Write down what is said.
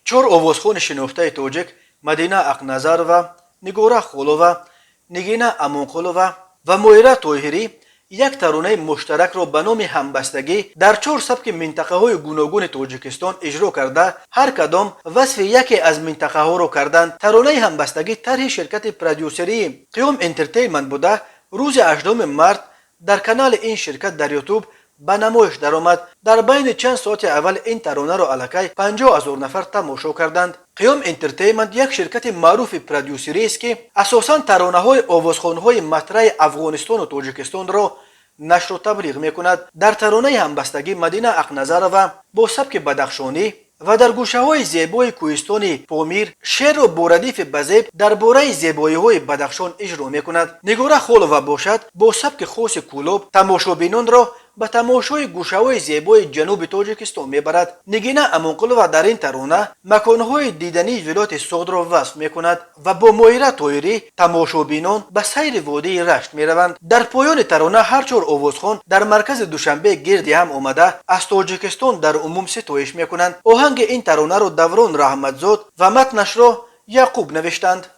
چهار آوازخوان شناخته تاجیک مدینه اقنظر و نگوره خولووا، نگینه امونقلووا و مویره طاهری یک ترانه مشترک را به نام همبستگی در چهار سبک منطقه های گوناگون تاجیکستان اجرا کرده هر کدام وصف یکی از منطقه ها را کردند. ترانه همبستگی طرح شرکت پرودیوسری قیام انترتینمنت بوده روز 8 مارس در کانال این شرکت در یوتیوب به نمایش درآمد. در بین چند ساعت اول این ترانه را الکی 50,000 نفر تماشا کردند. قیام انترتینمنت یک شرکت معروف پرودیوسری است که اساساً ترانه های آوازخوان های مطرح افغانستان و تاجیکستان را نشر و تبلیغ میکند. در ترانه همبستگی مدینه اقنظر و با سبک بدخشانی و در گوشه های زیبای کوهستان پامیر شعر و بوردیف بزیب درباره زیبایی های بدخشان اجرا میکند. نگوره خولووا باشد با سبک خاص کولوب تماشابینان را به تماشای گوشه های زیبای جنوب تاجیکستان میبرد. نگینه امونقلووا در این ترانه مکانهای دیدنی ولایت سغد را وصف میکند و با مویره طاهری تماشابینان به سیر وادی رشت میروند. در پایان ترانه هر چهار آوازخوان در مرکز دوشنبه گردی هم آمده از تاجیکستان در عموم ستایش میکنند. آهنگ این ترانه را دوران رحمتزاد و متنش را یعقوب نوشتند.